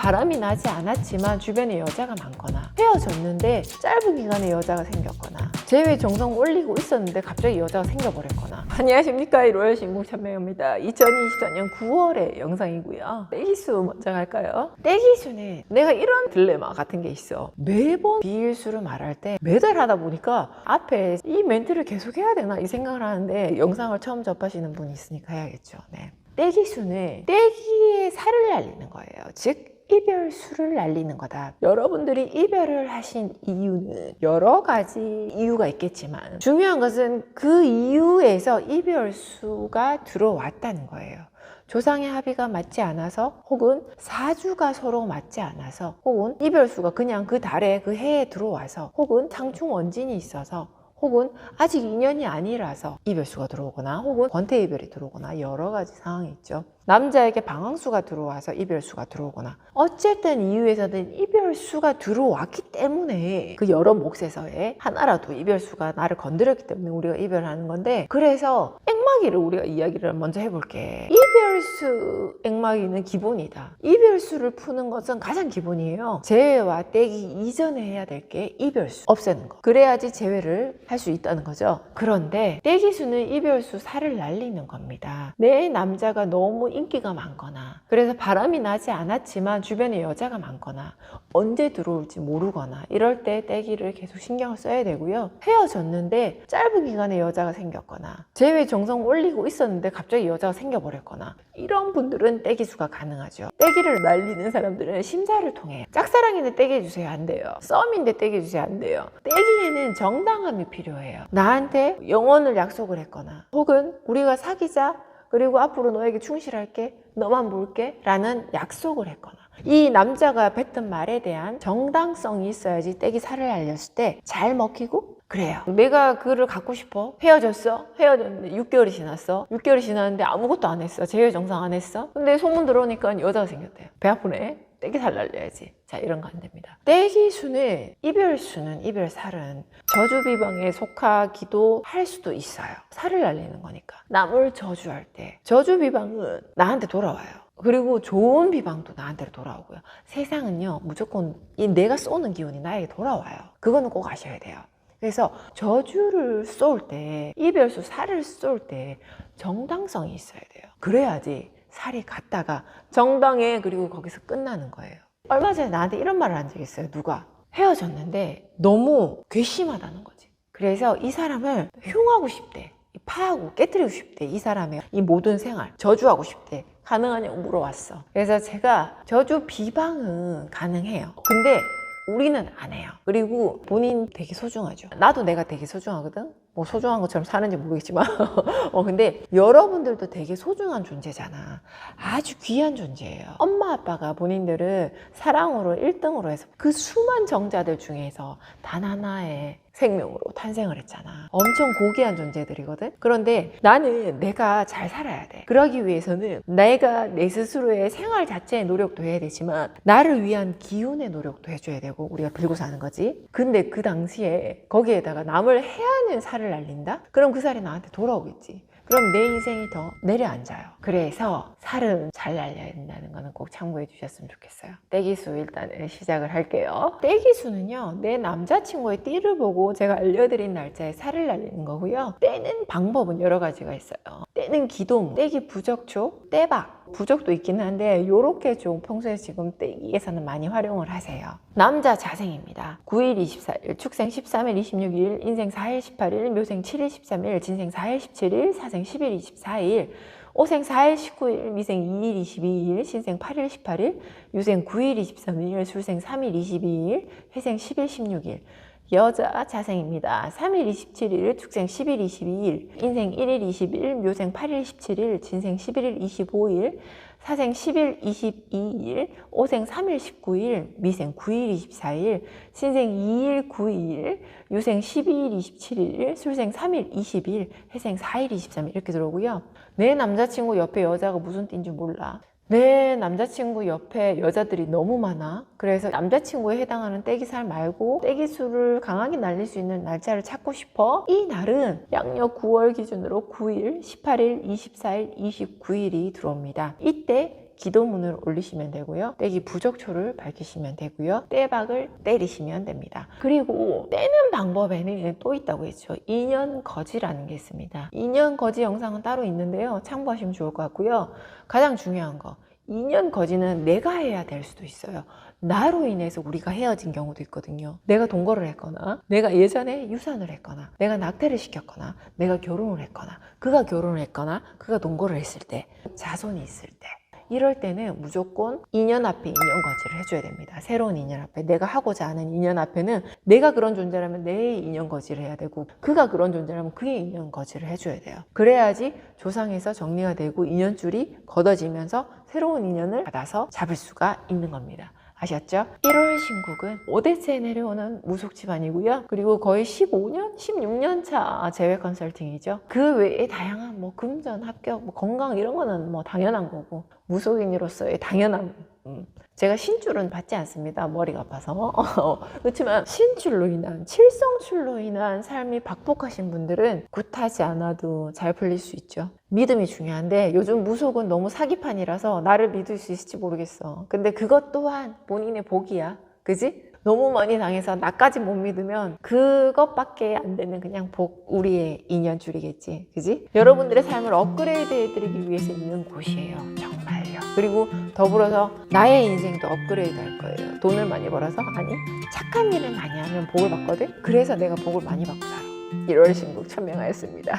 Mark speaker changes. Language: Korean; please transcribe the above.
Speaker 1: 바람이 나지 않았지만 주변에 여자가 많거나 헤어졌는데 짧은 기간에 여자가 생겼거나 재회 정성 올리고 있었는데 갑자기 여자가 생겨버렸거나. 안녕하십니까, 로열 신궁천명입니다. 2024년 9월의 영상이고요. 떼기수 먼저 갈까요? 떼기수는 내가 이런 딜레마 같은 게 있어. 매번 비일수를 말할 때 매달 하다 보니까 앞에 이 멘트를 계속 해야 되나 이 생각을 하는데, 영상을 처음 접하시는 분이 있으니까 해야겠죠. 네. 떼기수는 떼기의 살을 날리는 거예요. 즉 이별수를 날리는 거다. 여러분들이 이별을 하신 이유는 여러 가지 이유가 있겠지만 중요한 것은 그 이유에서 이별수가 들어왔다는 거예요. 조상의 합의가 맞지 않아서, 혹은 사주가 서로 맞지 않아서, 혹은 이별수가 그냥 그 달에 그 해에 들어와서, 혹은 상충 원진이 있어서, 혹은 아직 인연이 아니라서 이별수가 들어오거나, 혹은 권태이별이 들어오거나, 여러 가지 상황이 있죠. 남자에게 방황수가 들어와서 이별수가 들어오거나, 어쨌든 이유에서는 이별수가 들어왔기 때문에 그 여러 몫에서의 하나라도 이별수가 나를 건드렸기 때문에 우리가 이별하는 건데, 그래서 액마기를 우리가 이야기를 먼저 해볼게. 이별수 액마기는 기본이다. 이별수를 푸는 것은 가장 기본이에요. 재회와 떼기 이전에 해야 될 게 이별수 없애는 거. 그래야지 재회를 할 수 있다는 거죠. 그런데 떼기수는 이별수 살을 날리는 겁니다. 내 남자가 너무 인기가 많거나, 그래서 바람이 나지 않았지만 주변에 여자가 많거나, 언제 들어올지 모르거나, 이럴 때 떼기를 계속 신경을 써야 되고요. 헤어졌는데 짧은 기간에 여자가 생겼거나, 재회 정성 올리고 있었는데 갑자기 여자가 생겨버렸거나, 이런 분들은 떼기수가 가능하죠. 떼기를 날리는 사람들은 심사를 통해 짝사랑인데 떼기 해주세요 안 돼요. 썸인데 떼기 해주세요 안 돼요. 떼기에는 정당함이 필요해요. 나한테 영원을 약속을 했거나, 혹은 우리가 사귀자, 그리고 앞으로 너에게 충실할게, 너만 볼게 라는 약속을 했거나, 이 남자가 뱉은 말에 대한 정당성이 있어야지 떼기 살을 날렸을 때 잘 먹히고, 그래요. 내가 그를 갖고 싶어. 헤어졌어. 헤어졌는데 6개월이 지났어. 6개월이 지났는데 아무것도 안 했어. 재회 정상 안 했어. 근데 소문 들어오니까 여자가 생겼대요. 배 아프네. 떼기 살 날려야지. 자, 이런 거 안 됩니다. 떼기수는, 이별수는, 이별살은 저주비방에 속하기도 할 수도 있어요. 살을 날리는 거니까. 남을 저주할 때 저주비방은 나한테 돌아와요. 그리고 좋은 비방도 나한테로 돌아오고요. 세상은요, 무조건 이 내가 쏘는 기운이 나에게 돌아와요. 그거는 꼭 아셔야 돼요. 그래서 저주를 쏠 때, 이별수 살을 쏠 때 정당성이 있어야 돼요. 그래야지 살이 갔다가 정당해, 그리고 거기서 끝나는 거예요. 얼마 전에 나한테 이런 말을 한 적이 있어요. 누가 헤어졌는데 너무 괘씸하다는 거지. 그래서 이 사람을 흉하고 싶대, 파하고 깨뜨리고 싶대. 이 사람의 이 모든 생활 저주하고 싶대. 가능하냐고 물어왔어. 그래서 제가 저주 비방은 가능해요. 근데 우리는 안 해요. 그리고 본인 되게 소중하죠. 나도 내가 되게 소중하거든. 뭐 소중한 것처럼 사는지 모르겠지만 근데 여러분들도 되게 소중한 존재잖아. 아주 귀한 존재예요. 엄마 아빠가 본인들을 사랑으로 1등으로 해서 그 수많은 정자들 중에서 단 하나의 생명으로 탄생을 했잖아. 엄청 고귀한 존재들이거든. 그런데 나는 내가 잘 살아야 돼. 그러기 위해서는 내가 내 스스로의 생활 자체의 노력도 해야 되지만 나를 위한 기운의 노력도 해줘야 되고, 우리가 빌고 사는 거지. 근데 그 당시에 거기에다가 남을 해하는 살을 날린다? 그럼 그 살이 나한테 돌아오겠지. 그럼 내 인생이 더 내려앉아요. 그래서 살은 잘 날려야 된다는 거는 꼭 참고해 주셨으면 좋겠어요. 떼기수 일단 시작을 할게요. 떼기수는요, 내 남자친구의 띠를 보고 제가 알려드린 날짜에 살을 날리는 거고요. 떼는 방법은 여러 가지가 있어요. 떼는 기도문, 떼기 부적초, 떼박, 부적도 있기는 한데 요렇게 좀 평소에 지금 떼기에서는 많이 활용을 하세요. 남자 자생입니다. 9일 24일, 축생 13일 26일, 인생 4일 18일, 묘생 7일 13일, 진생 4일 17일, 사생 10일 24일, 오생 4일 19일, 미생 2일 22일, 신생 8일 18일, 유생 9일 23일, 술생 3일 22일, 회생 10일 16일. 여자 자생입니다. 3일 27일, 축생 10일 22일, 인생 1일 20일, 묘생 8일 17일, 진생 11일 25일, 사생 10일 22일, 오생 3일 19일, 미생 9일 24일, 신생 2일 9일, 유생 12일 27일, 술생 3일 20일, 회생 4일 23일 이렇게 들어오고요. 내 남자친구 옆에 여자가 무슨 띠인지 몰라. 내 남자친구 옆에 여자들이 너무 많아. 그래서 남자친구에 해당하는 떼기살 말고 떼기수를 강하게 날릴 수 있는 날짜를 찾고 싶어. 이 날은 양력 9월 기준으로 9일, 18일, 24일, 29일이 들어옵니다. 이때 기도문을 올리시면 되고요. 떼기 부적초를 밝히시면 되고요. 떼박을 때리시면 됩니다. 그리고 떼는 방법에는 또 있다고 했죠. 인연거지라는 게 있습니다. 인연거지 영상은 따로 있는데요. 참고하시면 좋을 것 같고요. 가장 중요한 거, 인연거지는 내가 해야 될 수도 있어요. 나로 인해서 우리가 헤어진 경우도 있거든요. 내가 동거를 했거나, 내가 예전에 유산을 했거나, 내가 낙태를 시켰거나, 내가 결혼을 했거나, 그가 결혼을 했거나, 그가 동거를 했을 때, 자손이 있을 때, 이럴 때는 무조건 인연 앞에 인연 거지를 해줘야 됩니다. 새로운 인연 앞에, 내가 하고자 하는 인연 앞에는 내가 그런 존재라면 내 인연 거지를 해야 되고, 그가 그런 존재라면 그의 인연 거지를 해줘야 돼요. 그래야지 조상에서 정리가 되고 인연줄이 걷어지면서 새로운 인연을 받아서 잡을 수가 있는 겁니다. 아셨죠? 1월 신국은 5대째 내려오는 무속 집안이고요. 그리고 거의 15년, 16년 차 재회 컨설팅이죠. 그 외에 다양한 뭐 금전, 합격, 뭐 건강 이런 거는 뭐 당연한 거고, 무속인으로서의 당연한 제가 신줄은 받지 않습니다. 머리가 아파서. 그렇지만 신줄로 인한, 칠성줄로 인한 삶이 박복하신 분들은 굿하지 않아도 잘 풀릴 수 있죠. 믿음이 중요한데 요즘 무속은 너무 사기판이라서 나를 믿을 수 있을지 모르겠어. 근데 그것 또한 본인의 복이야. 그지? 너무 많이 당해서 나까지 못 믿으면 그것밖에 안 되는 그냥 복, 우리의 인연줄이겠지. 그지? 여러분들의 삶을 업그레이드 해드리기 위해서 있는 곳이에요. 정말요. 그리고 더불어서 나의 인생도 업그레이드 할 거예요. 돈을 많이 벌어서? 아니, 착한 일을 많이 하면 복을 받거든? 그래서 내가 복을 많이 받고 살아. 1월 신국 천명하였습니다.